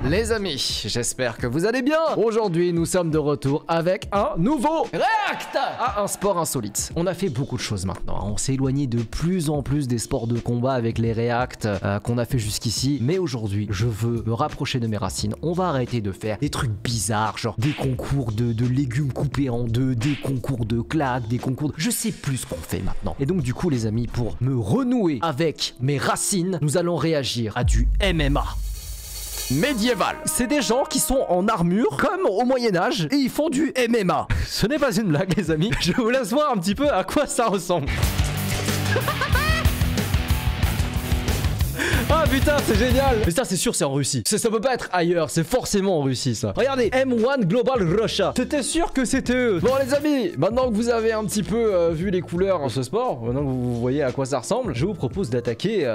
Les amis, j'espère que vous allez bien. Aujourd'hui, nous sommes de retour avec un nouveau React à un sport insolite. On a fait beaucoup de choses maintenant. On s'est éloigné de plus en plus des sports de combat avec les React qu'on a fait jusqu'ici. Mais aujourd'hui, je veux me rapprocher de mes racines. On va arrêter de faire des trucs bizarres, genre des concours de légumes coupés en deux, des concours de claques, des concours de... Je sais plus ce qu'on fait maintenant. Et donc du coup, les amis, pour me renouer avec mes racines, nous allons réagir à du MMA médiéval. C'est des gens qui sont en armure comme au Moyen-Âge et ils font du MMA. Ce n'est pas une blague, les amis. Je vous laisse voir un petit peu à quoi ça ressemble. Ah putain, c'est génial. Mais ça, c'est sûr, c'est en Russie. Ça peut pas être ailleurs, c'est forcément en Russie, ça. Regardez, M1 Global Russia. T'étais sûr que c'était eux. Bon, les amis, maintenant que vous avez un petit peu vu les couleurs en ce sport, maintenant que vous voyez à quoi ça ressemble, je vous propose d'attaquer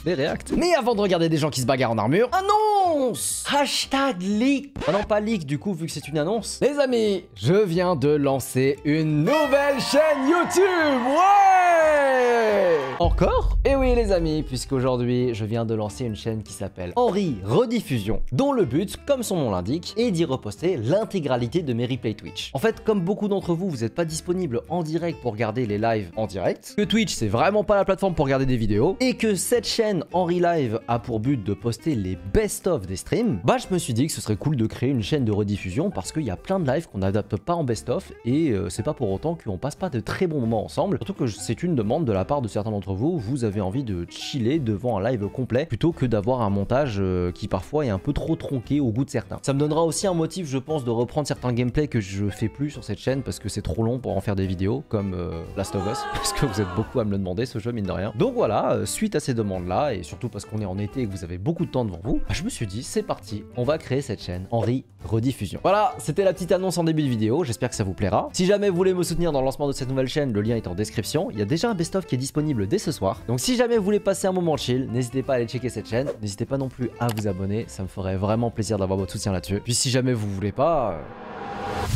les React. Mais avant de regarder des gens qui se bagarrent en armure, annonce Hashtag leak. Ah non, pas leak, du coup, vu que c'est une annonce. Les amis, je viens de lancer une nouvelle chaîne YouTube. Ouais. Encore? Et oui, les amis, puisqu'aujourd'hui, je viens de lancer une chaîne qui s'appelle Henri Rediffusion, dont le but, comme son nom l'indique, est d'y reposter l'intégralité de mes replays Twitch. En fait, comme beaucoup d'entre vous, vous n'êtes pas disponible en direct pour regarder les lives en direct, que Twitch, c'est vraiment pas la plateforme pour regarder des vidéos, et que cette chaîne Henri Live a pour but de poster les best-of des streams, bah je me suis dit que ce serait cool de créer une chaîne de rediffusion parce qu'il y a plein de lives qu'on n'adapte pas en best-of, et c'est pas pour autant qu'on passe pas de très bons moments ensemble, surtout que c'est une demande de la part de certains d'entre vous, vous avez envie de chiller devant un live complet plutôt que d'avoir un montage qui parfois est un peu trop tronqué au goût de certains. Ça me donnera aussi un motif, je pense, de reprendre certains gameplays que je fais plus sur cette chaîne parce que c'est trop long pour en faire des vidéos, comme Last of Us, parce que vous êtes beaucoup à me le demander, ce jeu, mine de rien. Donc voilà, suite à ces demandes-là, et surtout parce qu'on est en été et que vous avez beaucoup de temps devant vous, je me suis dit, c'est parti, on va créer cette chaîne Henri Rediffusion. Voilà, c'était la petite annonce en début de vidéo, j'espère que ça vous plaira. Si jamais vous voulez me soutenir dans le lancement de cette nouvelle chaîne, le lien est en description. Il y a déjà un best-of qui est disponible dès ce soir. Donc si jamais vous voulez passer un moment chill, n'hésitez pas à aller checker cette chaîne. N'hésitez pas non plus à vous abonner, ça me ferait vraiment plaisir d'avoir votre soutien là-dessus. Puis si jamais vous voulez pas,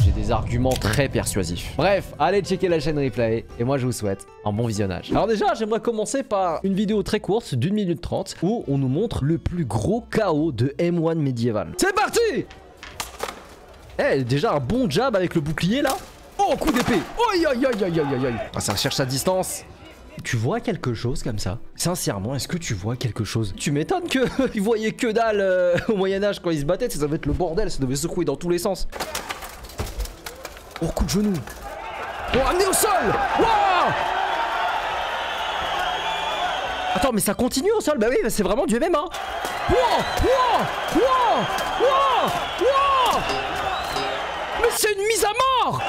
j'ai des arguments très persuasifs. Bref, allez checker la chaîne Replay et moi je vous souhaite un bon visionnage. Alors déjà, j'aimerais commencer par une vidéo très courte d'1 minute 30 où on nous montre le plus gros KO de M1 médiéval. C'est parti! Eh, déjà un bon jab avec le bouclier là. Oh, coup d'épée. Aïe aïe aïe aïe aïe aïe. Ah, ça recherche sa distance. Tu vois quelque chose comme ça? Sincèrement, est-ce que tu vois quelque chose? Tu m'étonnes qu'ils voyaient que dalle au Moyen-Âge quand ils se battaient, ça devait être le bordel, ça devait secouer dans tous les sens. Oh, coup de genou. Oh, amené au sol. Wow. Attends, mais ça continue au sol? Bah oui, c'est vraiment du MMA. Wow, wow, wow, wow, wow. Mais c'est une mise à mort.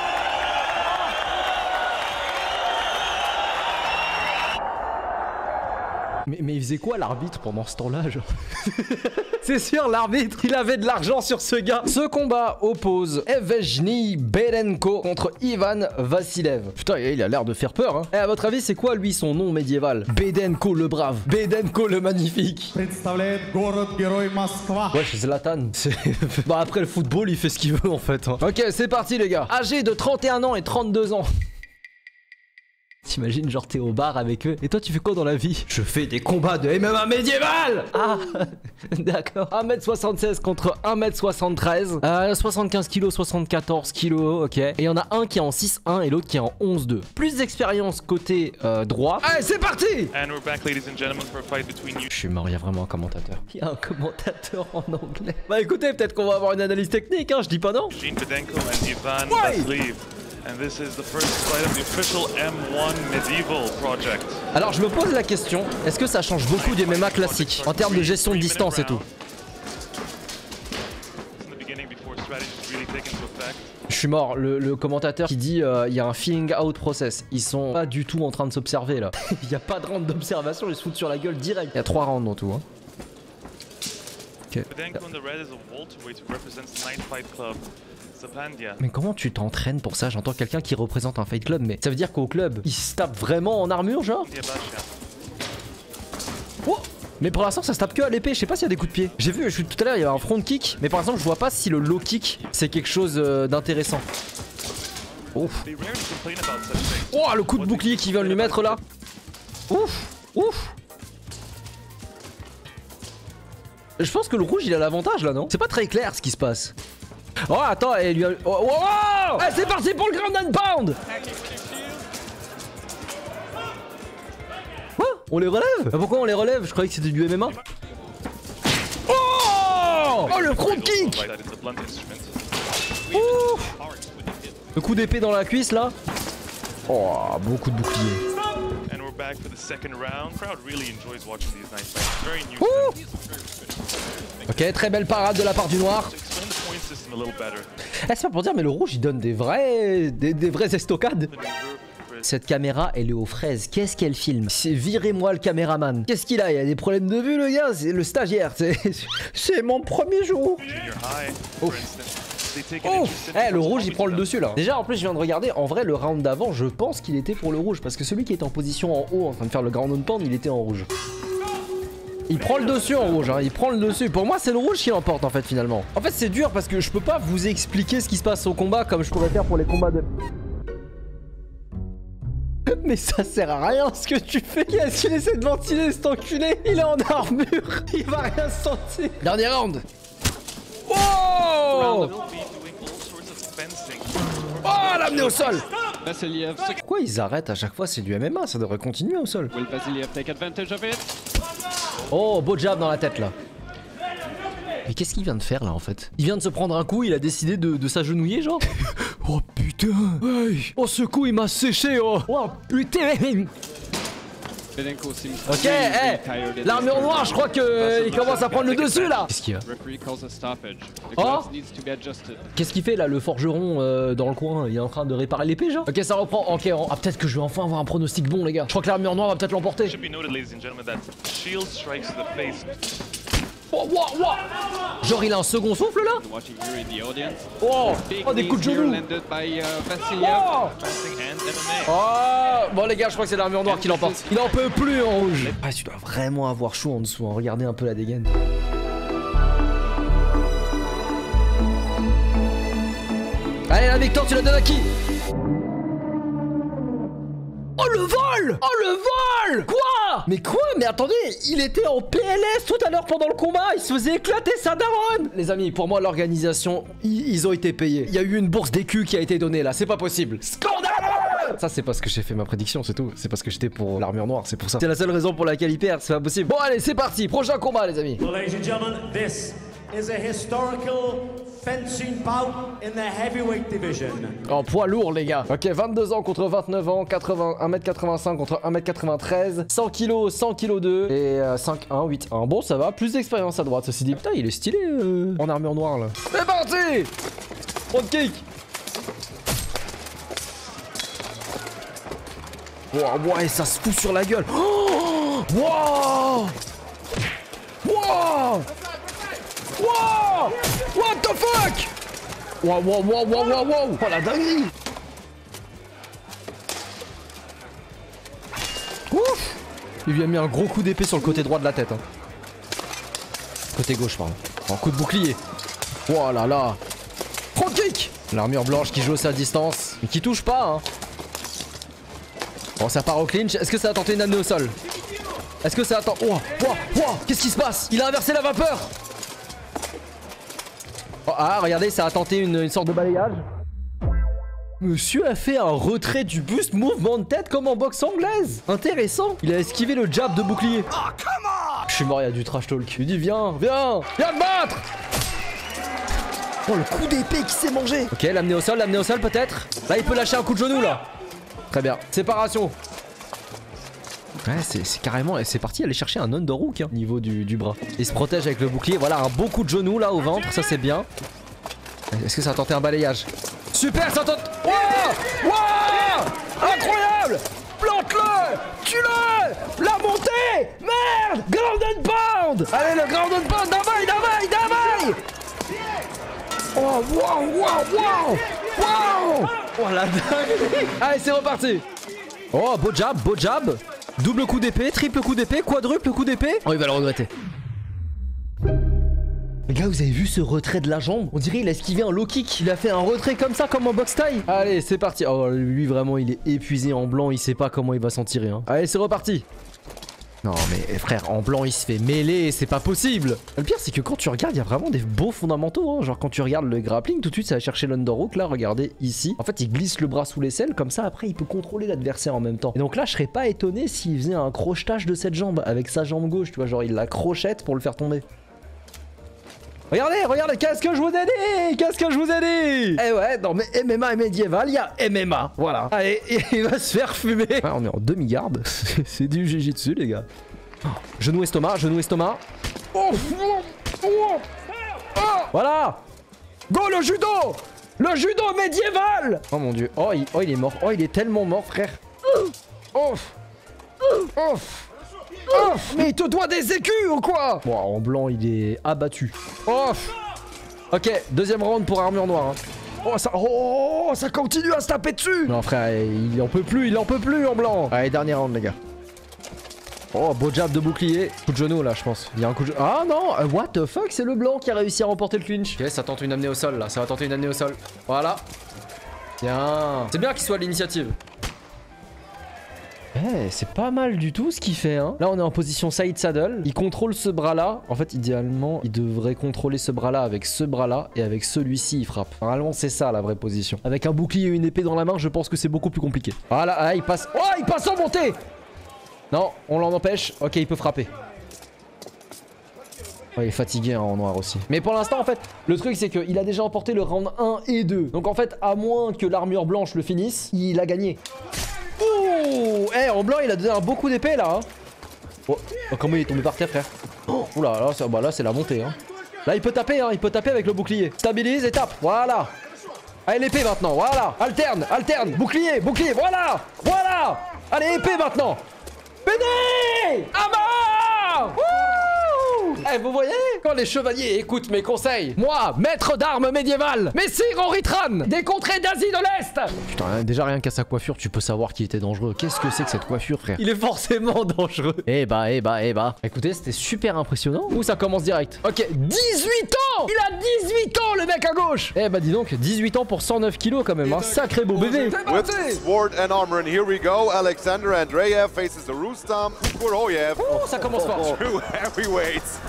Mais il faisait quoi l'arbitre pendant ce temps-là, genre? C'est sûr, l'arbitre, il avait de l'argent sur ce gars. Ce combat oppose Evgeny Bedenko contre Ivan Vassilev. Putain, il a l'air de faire peur, hein. Et à votre avis, c'est quoi, lui, son nom médiéval? Bedenko le brave. Bedenko le magnifique. Wesh, Zlatan. Bah après, le football, il fait ce qu'il veut, en fait, hein. Ok, c'est parti, les gars. Âgé de 31 ans et 32 ans. T'imagines, genre t'es au bar avec eux. Et toi tu fais quoi dans la vie? Je fais des combats de MMA médiéval. Ah, d'accord. 1m76 contre 1m73. 75 kg, 74 kg, ok. Et il y en a un qui est en 6-1 et l'autre qui est en 11-2. Plus d'expérience côté droit. Allez, c'est parti. Je suis mort, il y a vraiment un commentateur. Il y a un commentateur en anglais. Bah écoutez, peut-être qu'on va avoir une analyse technique, hein, je dis pas non. And this is the first fight of the official M1 Medieval project. Alors je me pose la question, est-ce que ça change beaucoup des MMA classiques en termes de gestion de distance et tout? Je suis mort, le commentateur qui dit il y a un feeling out process. Ils sont pas du tout en train de s'observer là. Il n'y a pas de round d'observation, ils se foutent sur la gueule direct. Il y a 3 rounds en tout, hein. Okay. Mais comment tu t'entraînes pour ça? J'entends quelqu'un qui représente un fight club, mais ça veut dire qu'au club, ils se tapent vraiment en armure, genre? Oh, mais pour l'instant, ça se tape que à l'épée. Je sais pas s'il y a des coups de pied. J'ai vu, tout à l'heure, il y avait un front kick, mais par exemple, je vois pas si le low kick, c'est quelque chose d'intéressant. Ouf. Oh, le coup de bouclier qu'ils veulent lui mettre là. Ouf, ouf. Je pense que le rouge il a l'avantage là, non? C'est pas très clair ce qui se passe. Oh attends, elle lui a... Oh, oh, oh allez, c'est parti pour le ground and pound. Quoi? On les relève? Ah, pourquoi on les relève? Je croyais que c'était du MMA. Oh, oh le front kick. Ouh. Le coup d'épée dans la cuisse là. Oh, beaucoup de boucliers. Ok, très belle parade de la part du noir. C'est pas pour dire, mais le rouge il donne des vraies estocades. Cette caméra elle est aux fraises. Qu'est-ce qu'elle filme? C'est virez-moi le caméraman. Qu'est-ce qu'il a? Il a des problèmes de vue le gars. C'est le stagiaire. C'est mon premier jour. Oh. Oh, le rouge il prend le dessus là. Déjà en plus je viens de regarder, en vrai le round d'avant je pense qu'il était pour le rouge. Parce que celui qui était en position en haut en train de faire le ground and pound il était en rouge. Il prend le dessus en rouge, hein. Il prend le dessus. Pour moi c'est le rouge qui l'emporte en fait finalement. En fait c'est dur parce que je peux pas vous expliquer ce qui se passe au combat comme je pourrais faire pour les combats de... Mais ça sert à rien ce que tu fais. Qu'est-ce qu'il essaie de ventiler cet enculé? Il est en armure. Il va rien sentir. Dernier round. Oh! Oh, l'amener au sol! Pourquoi ils arrêtent à chaque fois? C'est du MMA, ça devrait continuer au sol. Oh, beau jab dans la tête là. Mais qu'est-ce qu'il vient de faire là en fait? Il vient de se prendre un coup, il a décidé de s'agenouiller genre. Oh putain! Hey. Oh ce coup il m'a séché oh! Oh putain! Ok, l'armure noire, je crois qu'il commence à prendre le dessus là. Qu'est-ce qu'il y a? Oh, qu'est-ce qu'il fait là, le forgeron dans le coin? Il est en train de réparer l'épée, genre. Ok, ça reprend. Ok, ah, peut-être que je vais enfin avoir un pronostic bon, les gars. Je crois que l'armure noire va peut-être l'emporter. Oh, wow, wow. Genre, il a un second souffle là. Oh, oh des coups de genoux. Oh. Oh, bon les gars, je crois que c'est l'armure noire qui l'emporte. Il en peut plus en rouge. Ah, tu dois vraiment avoir chaud en dessous, hein. Regardez un peu la dégaine. Allez, la victoire, tu la donnes à qui? Oh le vol! Oh le vol! Quoi? Mais quoi? Mais attendez, il était en PLS tout à l'heure pendant le combat, il se faisait éclater sa daronne! Les amis, pour moi l'organisation, ils ont été payés. Il y a eu une bourse d'écus qui a été donnée là, c'est pas possible. Scandaleux! Ça c'est parce que j'ai fait ma prédiction, c'est tout. C'est parce que j'étais pour l'armure noire, c'est pour ça. C'est la seule raison pour laquelle il perd, c'est pas possible. Bon allez, c'est parti, prochain combat les amis. Well, ladies and gentlemen, this is a historical fencing bout in the heavyweight division. En poids lourd les gars. Ok, 22 ans contre 29 ans, 1m85 contre 1m93, 100 kg, 100 kg 2 et 5-1, 8-1. Bon ça va, plus d'expérience à droite. Ceci dit, putain il est stylé en armure noire là. C'est parti. Front kick. Wow, ouais, ça se fout sur la gueule. Oh, wow. Wow. Wow. What the fuck. Wow, wow, wow, wow, wow, wow. Oh la dinguerie. Ouf. Il lui a mis un gros coup d'épée sur le côté droit de la tête, hein. Côté gauche, pardon. Un coup de bouclier. Oh là là. Front kick. L'armure blanche qui joue à sa distance, mais qui touche pas, hein. Bon, ça part au clinch. Est-ce que ça a tenté une amenée au sol? Est-ce que ça attend? Oh, oh, oh. Qu'est-ce qui se passe? Il a inversé la vapeur. Oh, ah, regardez, ça a tenté une sorte de balayage. Monsieur a fait un retrait du boost mouvement de tête comme en boxe anglaise. Intéressant. Il a esquivé le jab de bouclier. Oh, come on. Je suis mort, il y a du trash talk. Il dit viens, viens, viens te battre. Oh, le coup d'épée qui s'est mangé. Ok, l'amener au sol peut-être. Là, il peut lâcher un coup de genou là. Très bien. Séparation. Ouais, c'est carrément... C'est parti aller chercher un underhook hein, au niveau du bras. Il se protège avec le bouclier. Voilà, un beau coup de genou là au ventre. Ça, c'est bien. Est-ce que ça a tenté un balayage? Super, ça tente... Wow, wow, incroyable. Plante-le. Tue-le. La montée. Merde. Ground and pound. Allez, le ground and pound. Davaille. Oh, wow, wow, wow. Wow. Oh, la dingue. Allez, c'est reparti. Oh, beau jab. Double coup d'épée, triple coup d'épée, quadruple coup d'épée. Oh, il va le regretter. Les gars, vous avez vu ce retrait de la jambe? On dirait il a esquivé un low kick. Il a fait un retrait comme ça, comme en box taille. Allez, c'est parti. Oh, lui, vraiment, il est épuisé en blanc. Il sait pas comment il va s'en tirer. Hein. Allez, c'est reparti. Non mais frère, en blanc il se fait mêler, c'est pas possible. Le pire c'est que quand tu regardes, il y a vraiment des beaux fondamentaux hein. Genre quand tu regardes le grappling, tout de suite ça va chercher l'underhook. Là regardez ici, en fait il glisse le bras sous l'aisselle. Comme ça après il peut contrôler l'adversaire en même temps. Et donc là je serais pas étonné s'il faisait un crochetage de cette jambe avec sa jambe gauche, tu vois, genre il la crochette pour le faire tomber. Regardez, regardez, qu'est-ce que je vous ai dit? Qu'est-ce que je vous ai dit? Eh ouais, dans mes MMA et médiéval, il y a MMA, voilà. Allez, il va se faire fumer. Ouais, on est en demi-garde, c'est du jiu-jitsu les gars. Genou estomac, genou estomac. Oh, voilà. Go le judo. Le judo médiéval. Oh mon dieu, oh il est mort, oh il est tellement mort frère. Oh. Oh. Oh, mais il te doit des écus ou quoi? Bon, en blanc, il est abattu. Oh. Ok, deuxième round pour armure noire. Hein. Ça continue à se taper dessus. Non, frère, il en peut plus en blanc. Allez, dernier round, les gars. Oh, beau jab de bouclier. Coup de genou, là, je pense. Il y a un coup de genou. Ah non, what the fuck, c'est le blanc qui a réussi à remporter le clinch. Ok, ça tente une amenée au sol, là. Ça va tenter une amenée au sol. Voilà. Bien. C'est bien qu'il soit à l'initiative. Eh, c'est pas mal du tout ce qu'il fait hein. Là on est en position side saddle. Il contrôle ce bras là. En fait idéalement il devrait contrôler ce bras là avec ce bras là. Et avec celui-ci il frappe. Normalement c'est ça la vraie position. Avec un bouclier et une épée dans la main je pense que c'est beaucoup plus compliqué. Voilà, ah, il passe. Oh il passe en montée. Non on l'en empêche. Ok il peut frapper. Oh, il est fatigué hein, en noir aussi. Mais pour l'instant en fait le truc c'est qu'il a déjà emporté le round 1 et 2. Donc en fait à moins que l'armure blanche le finisse, il a gagné. Oh, eh, en blanc il a donné un beau coup d'épée là hein. Oh, comment il est tombé par terre frère. Oh, oula, là c'est la montée hein. Là il peut taper hein, il peut taper avec le bouclier. Stabilise et tape, voilà. Allez l'épée maintenant, voilà. Alterne, alterne, bouclier, bouclier, voilà. Voilà. Allez épée maintenant. Pédé à mort. Eh, vous voyez? Quand les chevaliers écoutent mes conseils, moi, maître d'armes médiéval, Messire Henri Tran, des contrées d'Asie de l'Est. Putain, déjà rien qu'à sa coiffure, tu peux savoir qu'il était dangereux. Qu'est-ce que c'est que cette coiffure, frère? Il est forcément dangereux. Eh bah. Écoutez, c'était super impressionnant. Où ça commence direct? Ok, 18 ans. Il a 18 ans, le mec à gauche. Eh bah dis donc, 18 ans pour 109 kilos quand même, un sacré beau bébé. With sword and armor, and here we go. Alexander Andreev faces the Rustam Kuroyev. Oh, ça commence fort. Two heavyweights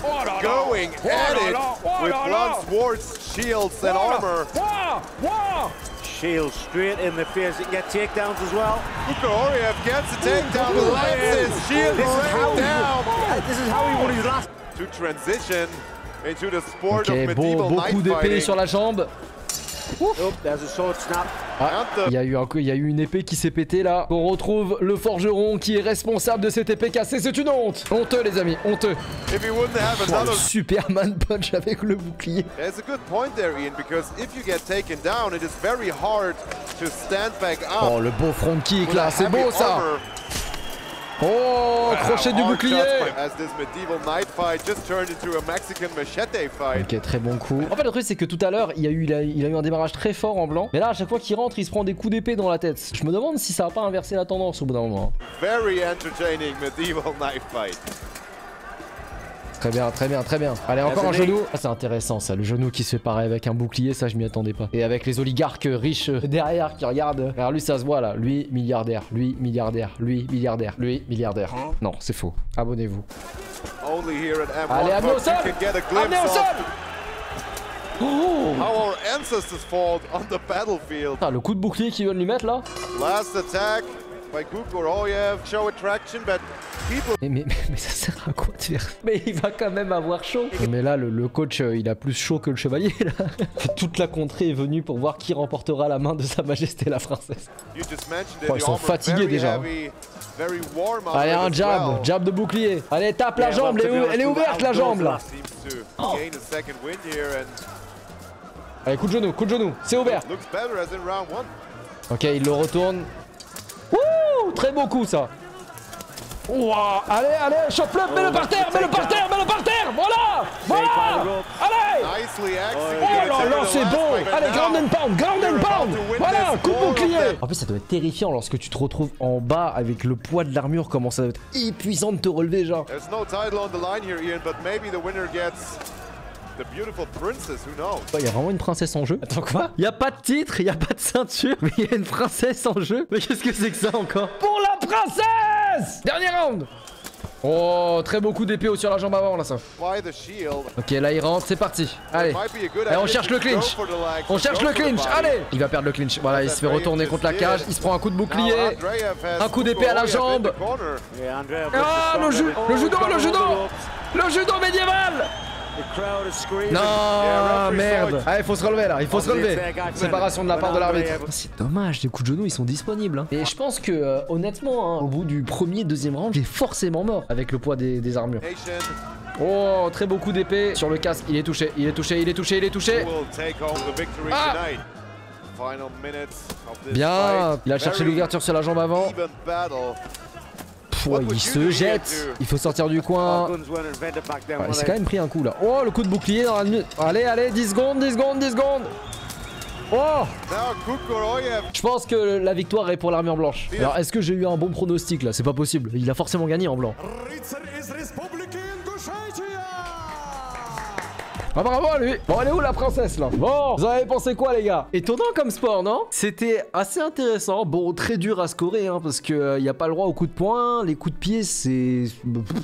going at it with blunt swords, shields, and armor. Shield straight in the face. He can get takedowns as well. Kuroyev gets a takedown, lets his shield right down. This is how he won his last. To transition into the sport Ok, of medieval beau knife coup d'épée fighting. sur la jambe. Oh, there's a sword snap. Ah, il y a eu une épée qui s'est pétée là. On retrouve le forgeron qui est responsable de cette épée cassée. C'est une honte. Honteux les amis, honteux. If he wouldn't have Oh, le another, Superman punch avec le bouclier. there's a good point there, Ian, because if you get taken down, it is very hard to stand back up. Oh le beau front kick with là, a c'est heavy beau ça. armor. Oh, crochet du Hard bouclier. shots as this medieval knife fight just turned into a Mexican machete fight. Ok, très bon coup. En fait, le truc, c'est que tout à l'heure, il a eu un démarrage très fort en blanc. Mais là, à chaque fois qu'il rentre, il se prend des coups d'épée dans la tête. Je me demande si ça va pas inverser la tendance au bout d'un moment. Very entertaining medieval knife fight. Très bien, très bien, très bien. Allez, encore un genou. Ah, c'est intéressant ça, le genou qui se fait pareil avec un bouclier, ça je m'y attendais pas. Et avec les oligarques riches derrière qui regardent. Alors lui, ça se voit là. Lui, milliardaire. Lui, milliardaire. Lui, milliardaire. Lui, milliardaire. Non, c'est faux. Abonnez-vous. Only here at M1, Allez, amenez au but sol. you can get a Amenez au glimpse sol. of Oh how our ancestors fought on the battlefield. ah, le coup de bouclier qu'ils viennent lui mettre là. Last attack by Kuroyev, show attraction, but people. Mais ça sert à quoi de faire? Mais il va quand même avoir chaud. Mais là, le coach, il a plus chaud que le chevalier là. Toute la contrée est venue pour voir qui remportera la main de sa majesté la princesse. You just mentioned it, Oh, ils the sont armor fatigués very déjà. heavy, very warm Allez, armor un as jab, well. jab de bouclier. Allez, tape la jambe, elle est ouverte la jambe là. Seems to gain a second win here and Allez, coup de genou, c'est ouvert. looks better as in round one. Ok, il le retourne. Ouh, très beau coup ça. Ouah, allez, chope-le, mets-le par terre, voilà, allez. Nicely Oh là là, c'est bon. Allez, ground and pound, voilà, coup de bouclier. En plus, ça doit être terrifiant lorsque tu te retrouves en bas avec le poids de l'armure, comment ça doit être épuisant de te relever, genre. There's no title on the line here, Ian, but maybe the winner gets the beautiful princess, who knows? Il y a vraiment une princesse en jeu. Attends, quoi? Il y a pas de titre, il y a pas de ceinture, mais il y a une princesse en jeu. Mais qu'est-ce que c'est que ça encore? Pour la princesse! Dernier round! Oh, très beau coup d'épée sur la jambe avant là ça. By the shield. Ok, là il rentre, c'est parti. Allez. Et on cherche le clinch. On cherche le clinch. Allez. Il va perdre le clinch. Voilà, il se fait retourner contre la cage. Il se prend un coup de bouclier. Un coup d'épée à la jambe. Ah, le judo, le judo médiéval. Non, merde. Allez, faut se relever là, il faut se relever. Séparation de la part de l'arbitre. C'est dommage, les coups de genoux ils sont disponibles. Hein. Et je pense que honnêtement, hein, au bout du premier, deuxième round, j'ai forcément mort avec le poids des armures. Oh, très beau coup d'épée sur le casque. Il est touché, il est touché, il est touché, il est touché. Ah. Bien, il a cherché l'ouverture sur la jambe avant. Ouais, il se jette. Il faut sortir du coin. Ouais, il s'est quand même pris un coup là. Oh, le coup de bouclier dans la nuit. Allez, allez, 10 secondes, 10 secondes, 10 secondes. Oh. Je pense que la victoire est pour l'armure blanche. Alors, est-ce que j'ai eu un bon pronostic là? C'est pas possible. Il a forcément gagné en blanc. Ah bravo à lui. Bon, elle est où la princesse là? Bon, vous avez pensé quoi les gars? Étonnant comme sport, non? C'était assez intéressant. Bon, très dur à scorer hein, parce que y a pas le droit aux coups de poing. Les coups de pied c'est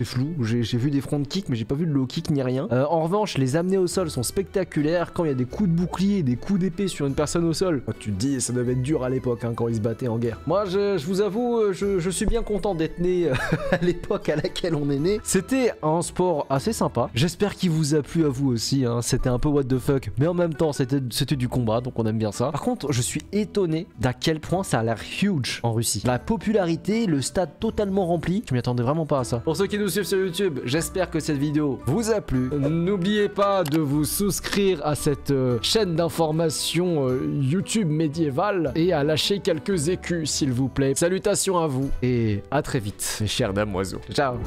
flou. J'ai vu des front kicks mais j'ai pas vu de low kick ni rien. En revanche, les amener au sol sont spectaculaires. Quand il y a des coups de bouclier, des coups d'épée sur une personne au sol, tu te dis ça devait être dur à l'époque hein, quand ils se battaient en guerre. Moi je vous avoue, je suis bien content d'être né à l'époque à laquelle on est né. C'était un sport assez sympa. J'espère qu'il vous a plu à vous aussi. Hein. C'était un peu what the fuck, mais en même temps c'était du combat, donc on aime bien ça. Par contre, je suis étonné d'à quel point ça a l'air huge en Russie. La popularité, le stade totalement rempli, je m'y attendais vraiment pas à ça. Pour ceux qui nous suivent sur YouTube, j'espère que cette vidéo vous a plu. N'oubliez pas de vous souscrire à cette chaîne d'information YouTube médiévale et à lâcher quelques écus s'il vous plaît. Salutations à vous et à très vite, mes chers damoiseaux. Ciao.